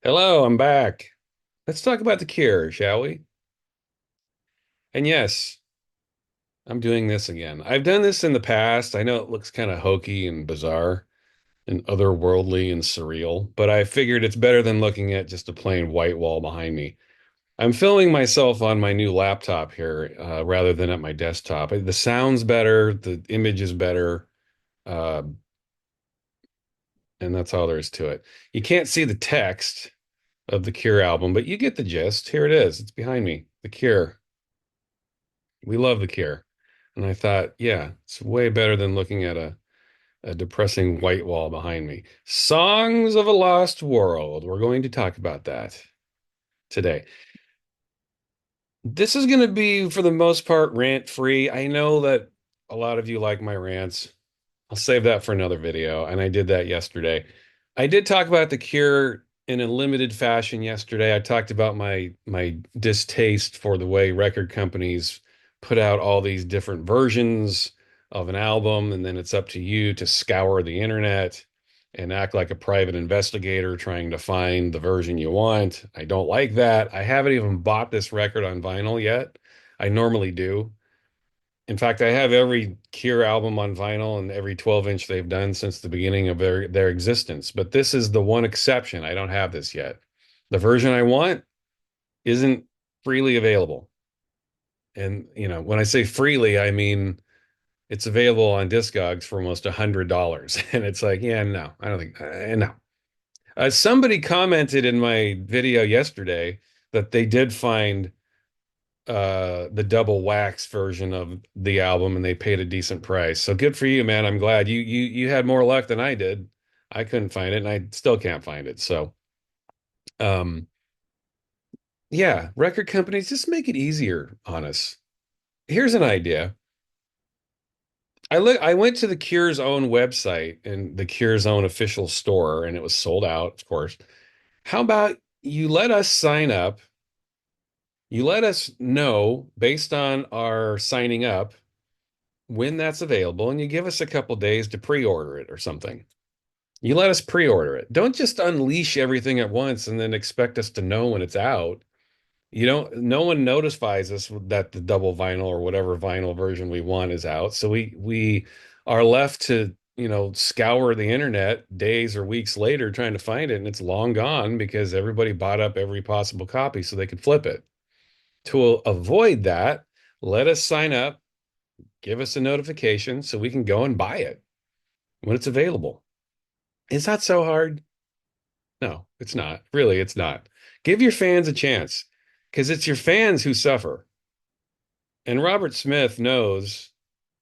Hello, I'm back. Let's talk about The Cure, shall we? And yes, I'm doing this again. I've done this in the past. I know it looks kind of hokey and bizarre and otherworldly and surreal, but I figured it's better than looking at just a plain white wall behind me. I'm filming myself on my new laptop here, rather than at my desktop. The sound's better, the image is better, uh, and that's all there is to it. You can't see the text of the Cure album, but you get the gist. Here it is. It's behind me. The Cure. We love The Cure. And I thought, yeah, it's way better than looking at a depressing white wall behind me. Songs of a Lost World. We're going to talk about that today. This is going to be, for the most part, rant free. I know that a lot of you like my rants. I'll save that for another video. And I did that yesterday. I did talk about The Cure in a limited fashion yesterday. I talked about my distaste for the way record companies put out all these different versions of an album, and then it's up to you to scour the internet and act like a private investigator trying to find the version you want. I don't like that. I haven't even bought this record on vinyl yet. I normally do. In fact, I have every Cure album on vinyl and every 12-inch they've done since the beginning of their existence. But this is the one exception. I don't have this yet. The version I want isn't freely available. And, when I say freely, I mean it's available on Discogs for almost $100. And it's like, yeah, no, I don't think, no. Somebody commented in my video yesterday that they did find the double wax version of the album and they paid a decent price. So good for you, man. I'm glad you had more luck than I did. I couldn't find it and I still can't find it. So um yeah, record companies just make it easier on us. Here's an idea. I went to the Cure's own website and the Cure's own official store and it was sold out, of course. How about you let us sign up? You let us know based on our signing up when that's available, and you give us a couple days to pre-order it or something. You let us pre-order it. Don't just unleash everything at once and then expect us to know when it's out. You don't, no one notifies us that the double vinyl or whatever vinyl version we want is out. So we are left to, scour the internet days or weeks later trying to find it, and it's long gone because everybody bought up every possible copy so they could flip it. To avoid that, let us sign up, give us a notification so we can go and buy it when it's available. Is that so hard? No, it's not. Really, it's not. Give your fans a chance because it's your fans who suffer. And Robert Smith knows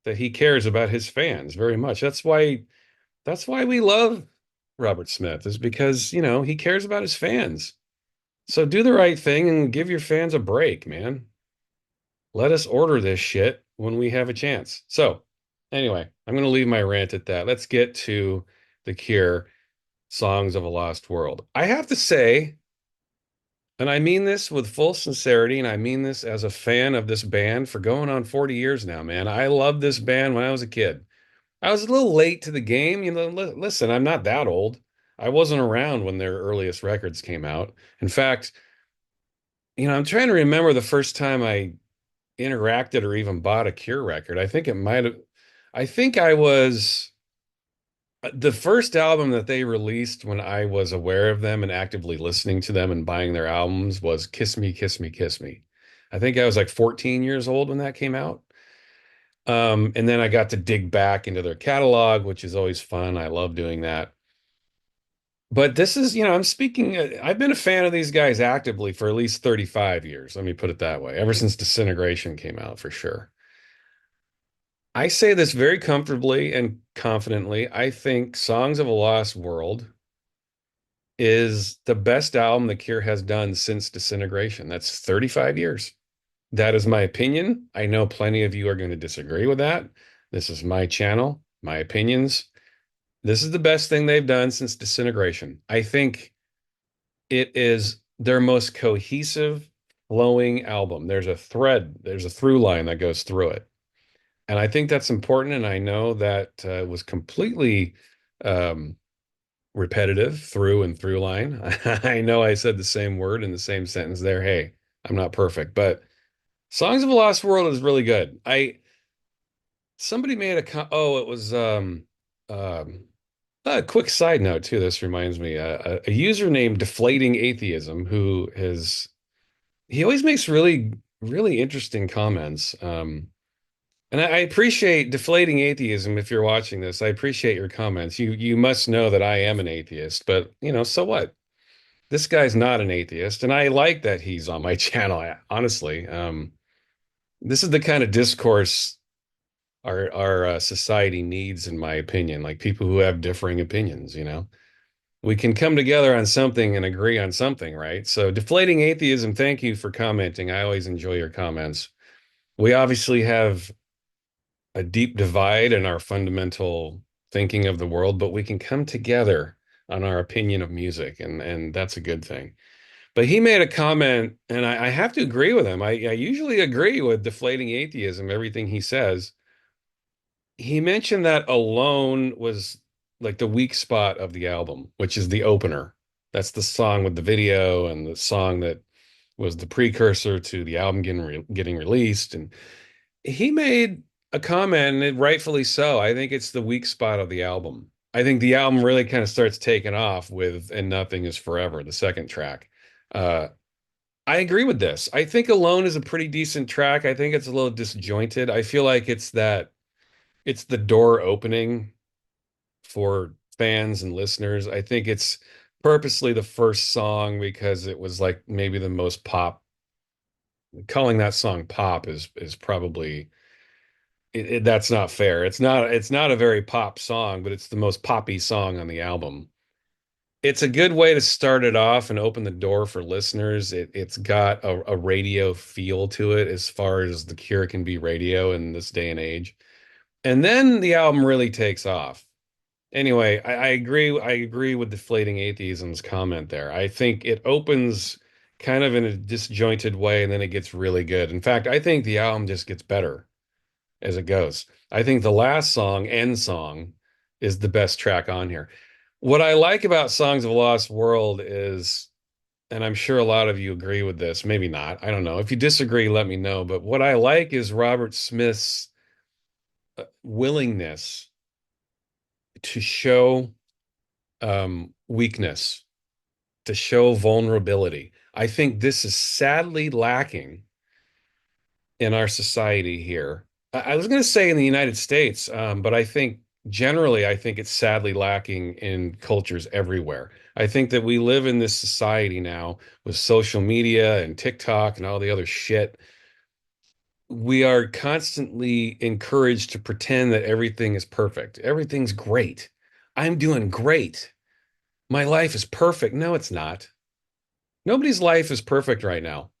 that he cares about his fans very much. That's why we love Robert Smith is because, he cares about his fans. So do the right thing and give your fans a break, man. Let us order this shit when we have a chance. So, anyway, I'm going to leave my rant at that. Let's get to The Cure, Songs of a Lost World. I have to say, and I mean this with full sincerity, and I mean this as a fan of this band for going on 40 years now, man. I loved this band when I was a kid. I was a little late to the game. Listen, I'm not that old. I wasn't around when their earliest records came out. In fact, I'm trying to remember the first time I interacted or even bought a Cure record. I think I was the first album that they released when I was aware of them and actively listening to them and buying their albums was Kiss Me, Kiss Me, Kiss Me. I think I was like 14 years old when that came out. And then I got to dig back into their catalog, which is always fun. I love doing that. But this is, I've been a fan of these guys actively for at least 35 years. Let me put it that way, ever since Disintegration came out, for sure. I say this very comfortably and confidently. I think Songs of a Lost World is the best album The Cure has done since Disintegration. That's 35 years. That is my opinion. I know plenty of you are going to disagree with that. This is my channel, my opinions. This is the best thing they've done since Disintegration. I think it is their most cohesive, flowing album. There's a thread, there's a through line that goes through it. And I think that's important. And I know that was completely um, repetitive through and through line. I know I said the same word in the same sentence there. Hey, I'm not perfect, but Songs of a Lost World is really good. I Somebody made oh, it was um a quick side note too. This reminds me, a user named Deflating Atheism who has he always makes really interesting comments. And I appreciate Deflating Atheism. If you're watching this, I appreciate your comments. You must know that I am an atheist, but so what? This guy's not an atheist, and I like that he's on my channel, honestly. This is the kind of discourse our society needs, in my opinion, like people who have differing opinions. We can come together on something and agree on something, right? So, Deflating Atheism, thank you for commenting. I always enjoy your comments. We obviously have a deep divide in our fundamental thinking of the world, but we can come together on our opinion of music, and that's a good thing. But he made a comment, and I have to agree with him. I usually agree with Deflating Atheism, everything he says. He mentioned that Alone was like the weak spot of the album, which is the opener. That's the song with the video and the song that was the precursor to the album getting released. And he made a comment, and rightfully so. I think it's the weak spot of the album. I think the album really kind of starts taking off with And Nothing Is Forever, the second track. Uh, I agree with this. I think Alone is a pretty decent track. I think it's a little disjointed. I feel like it's the door opening for fans and listeners. I think it's purposely the first song because it was like maybe the most pop. Calling that song pop is probably that's not fair. It's not a very pop song, but it's the most poppy song on the album. It's a good way to start it off and open the door for listeners. It's got a radio feel to it as far as The Cure can be radio in this day and age. And then the album really takes off. Anyway, I agree. I agree with Deflating Atheism's comment there. I think it opens kind of in a disjointed way, and then it gets really good. In fact, I think the album just gets better as it goes. I think the last song, End Song, is the best track on here. What I like about Songs of a Lost World is, and I'm sure a lot of you agree with this, maybe not. I don't know. If you disagree, let me know. But what I like is Robert Smith's willingness to show weakness, to show vulnerability. I think this is sadly lacking in our society here. I was going to say in the United States, but I think generally, I think it's sadly lacking in cultures everywhere. I think that we live in this society now with social media and TikTok and all the other shit. We are constantly encouraged to pretend that everything is perfect. Everything's great. I'm doing great. My life is perfect. No, it's not. Nobody's life is perfect right now.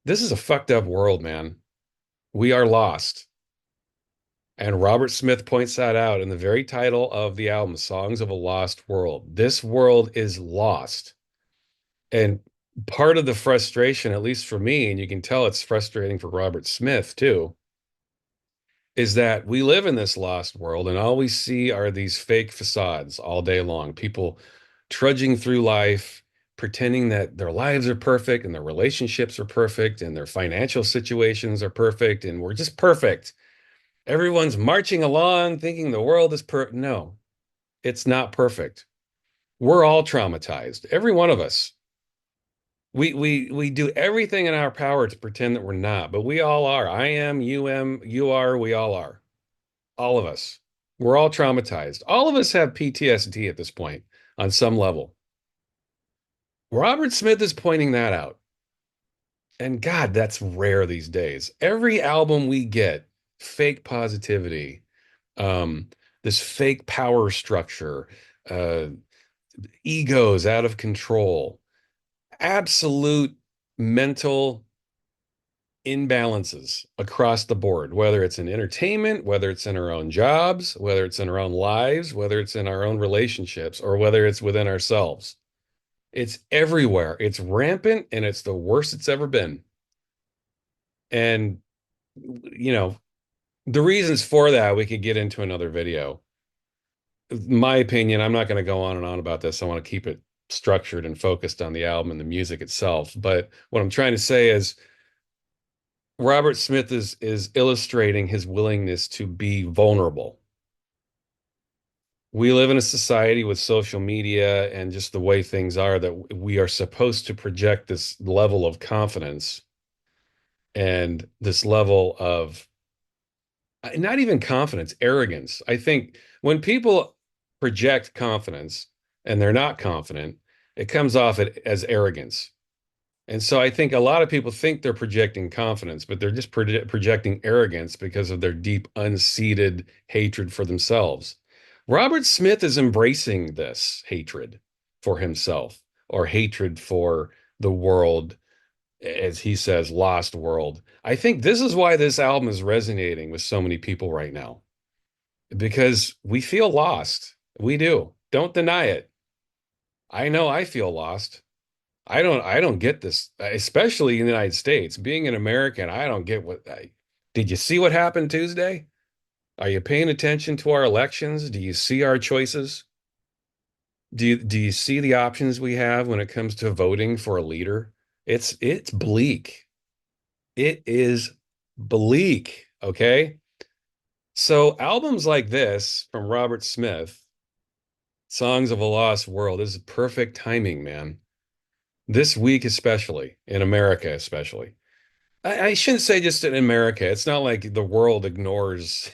This is a fucked up world, man. We are lost. And Robert Smith points that out in the very title of the album, Songs of a Lost World. This world is lost. And part of the frustration, at least for me, and you can tell it's frustrating for Robert Smith too, is that we live in this lost world and all we see are these fake facades all day long. People trudging through life, pretending that their lives are perfect and their relationships are perfect and their financial situations are perfect and we're just perfect. Everyone's marching along thinking the world is perfect. No, it's not perfect. We're all traumatized, every one of us. We do everything in our power to pretend that we're not, but we all are. I am, you are, we all are. All of us. We're all traumatized. All of us have PTSD at this point on some level. Robert Smith is pointing that out. And God, that's rare these days. Every album we get, fake positivity, um, this fake power structure, uh, egos out of control, absolute mental imbalances across the board, whether it's in entertainment, whether it's in our own jobs, whether it's in our own lives, whether it's in our own relationships, or whether it's within ourselves. It's everywhere. It's rampant and it's the worst it's ever been. And, you know, the reasons for that we could get into another video. my opinion, I'm not going to go on and on about this. I want to keep it structured and focused on the album and the music itself. But what I'm trying to say is Robert Smith is illustrating his willingness to be vulnerable. We live in a society with social media and just the way things are that we are supposed to project this level of confidence and this level of not even confidence, arrogance. I think when people project confidence and they're not confident, it comes off as arrogance. And so I think a lot of people think they're projecting confidence, but they're just projecting arrogance because of their deep, unseated hatred for themselves. Robert Smith is embracing this hatred for himself or hatred for the world, as he says, lost world. I think this is why this album is resonating with so many people right now, because we feel lost. We do. Don't deny it. I know I feel lost. I don't get this, especially in the United States. Being an American, I don't get did you see what happened Tuesday? Are you paying attention to our elections? Do you see our choices? Do you see the options we have when it comes to voting for a leader? It's bleak. It is bleak, okay? So albums like this from Robert Smith, Songs of a Lost World, is perfect timing, man. This week especially, in America especially. I shouldn't say just in America. It's not like the world ignores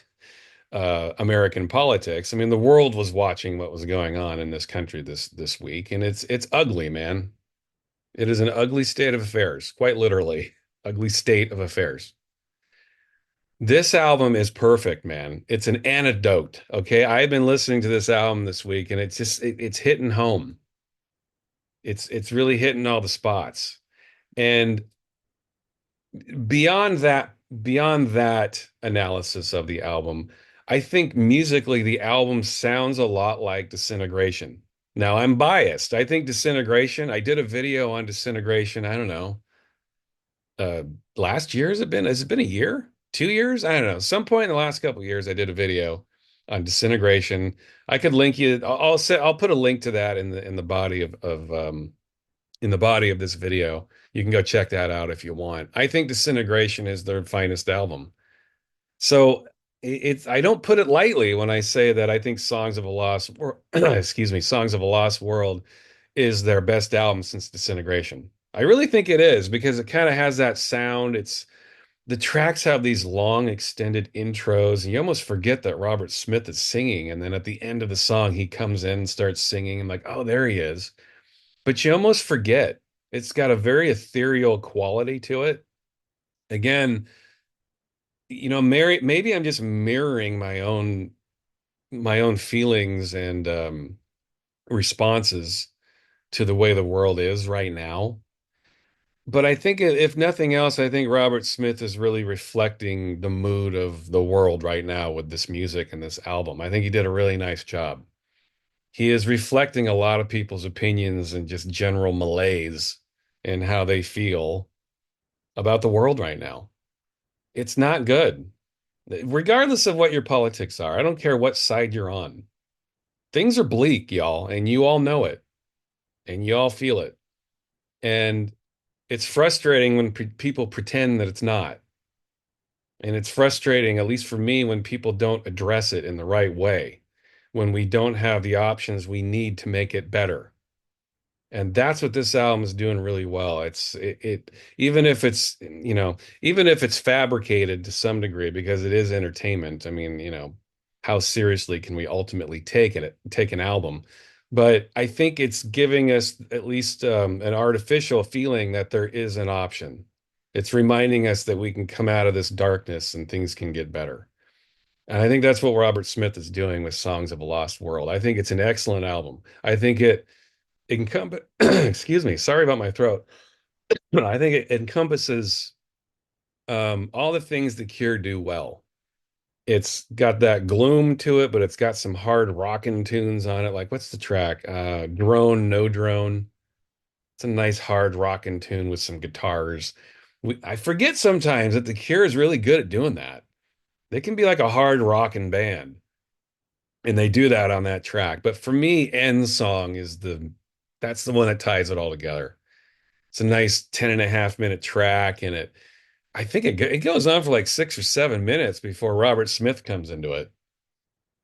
American politics. I mean, the world was watching what was going on in this country this week, and it's ugly, man. It is an ugly state of affairs, quite literally, ugly state of affairs. This album is perfect, man. It's an antidote. Okay, I've been listening to this album this week, and it's hitting home. It's really hitting all the spots. And beyond that, beyond that analysis of the album, I think musically the album sounds a lot like Disintegration. Now I'm biased. I think Disintegration, I did a video on Disintegration, I don't know, uh last year has it been a year? 2 years? I don't know. Some point in the last couple of years I did a video on Disintegration. I could link you. I'll put a link to that in the body of in the body of this video. You can go check that out if you want. I think Disintegration is their finest album. So it's I don't put it lightly when I say that I think Songs of a Lost excuse me, Songs of a Lost World is their best album since Disintegration. I really think it is because it kind of has that sound. It's the tracks have these long extended intros, and you almost forget that Robert Smith is singing. And then at the end of the song, he comes in and starts singing. And like, oh, there he is. But you almost forget. It's got a very ethereal quality to it. Again, Mary, maybe I'm just mirroring my own feelings and responses to the way the world is right now. But I think if nothing else, I think Robert Smith is really reflecting the mood of the world right now with this music and this album. I think he did a really nice job. He is reflecting a lot of people's opinions and just general malaise and how they feel about the world right now. It's not good. Regardless of what your politics are, I don't care what side you're on. Things are bleak, y'all, and you all know it, and you all feel it. And it's frustrating when people pretend that it's not. And it's frustrating, at least for me, when people don't address it in the right way, when we don't have the options we need to make it better. And that's what this album is doing really well. It even if it's even if it's fabricated to some degree because it is entertainment. I mean, how seriously can we ultimately take an album? But I think it's giving us at least an artificial feeling that there is an option. It's reminding us that we can come out of this darkness and things can get better. And I think that's what Robert Smith is doing with Songs of a Lost World. I think it's an excellent album. I think it encompass excuse me, sorry about my throat. But I think it encompasses all the things the Cure do well. It's got that gloom to it, but it's got some hard rockin' tunes on it. Like what's the track? Drone, No Drone. It's a nice hard rockin' tune with some guitars. I forget sometimes that the Cure is really good at doing that. They can be like a hard rockin' band. And they do that on that track. But for me, End Song is that's the one that ties it all together. It's a nice 10.5 minute track, and I think it goes on for like 6 or 7 minutes before Robert Smith comes into it,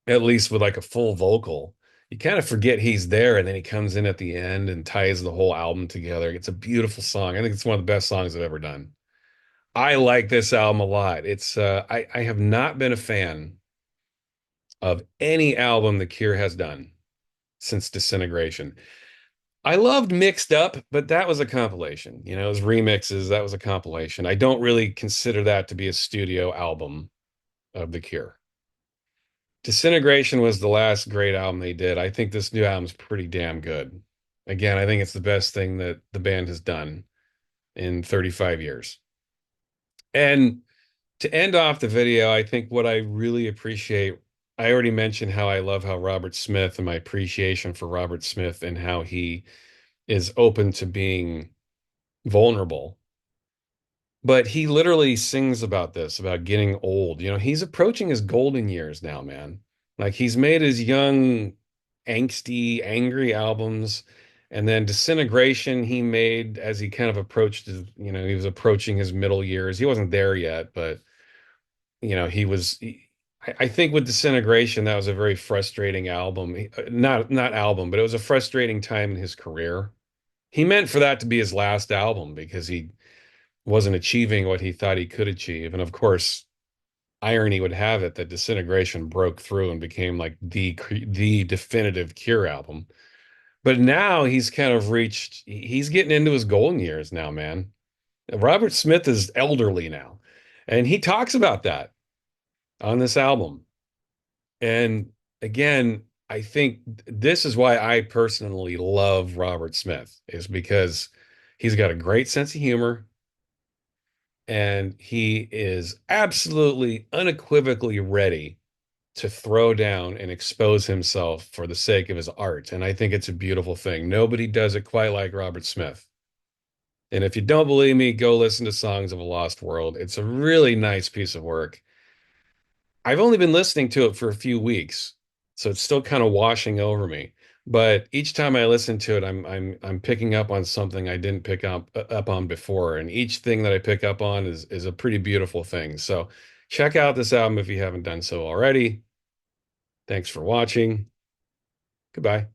at least with like a full vocal. You kind of forget he's there, and then he comes in at the end and ties the whole album together. It's a beautiful song. I think it's one of the best songs I've ever done. I like this album a lot. I have not been a fan of any album The Cure has done since Disintegration. I loved Mixed Up, but that was a compilation. You know, it was remixes. That was a compilation. I don't really consider that to be a studio album of The Cure. Disintegration was the last great album they did. I think this new album's pretty damn good. Again, I think it's the best thing that the band has done in 35 years. And to end off the video, I think what I really appreciate, I already mentioned how I love how Robert Smith and my appreciation for Robert Smith and how he is open to being vulnerable. But he literally sings about this, about getting old. You know, he's approaching his golden years now, man. Like he's made his young, angsty, angry albums. And then Disintegration, he made as he kind of approached his, he was approaching his middle years. He wasn't there yet, but, he was. I think with Disintegration, that was a very frustrating album. Not album, but it was a frustrating time in his career. He meant for that to be his last album because he wasn't achieving what he thought he could achieve. And of course, irony would have it that Disintegration broke through and became like the definitive Cure album. But now he's kind of he's getting into his golden years now, man. Robert Smith is elderly now, and he talks about that on this album. And again, I think this is why I personally love Robert Smith, is because he's got a great sense of humor. And he is absolutely unequivocally ready to throw down and expose himself for the sake of his art. And I think it's a beautiful thing. Nobody does it quite like Robert Smith. And if you don't believe me, go listen to Songs of a Lost World. It's a really nice piece of work. I've only been listening to it for a few weeks, so it's still kind of washing over me. But each time I listen to it, I'm picking up on something I didn't pick up on before, and each thing that I pick up on is a pretty beautiful thing. So check out this album if you haven't done so already. Thanks for watching. Goodbye.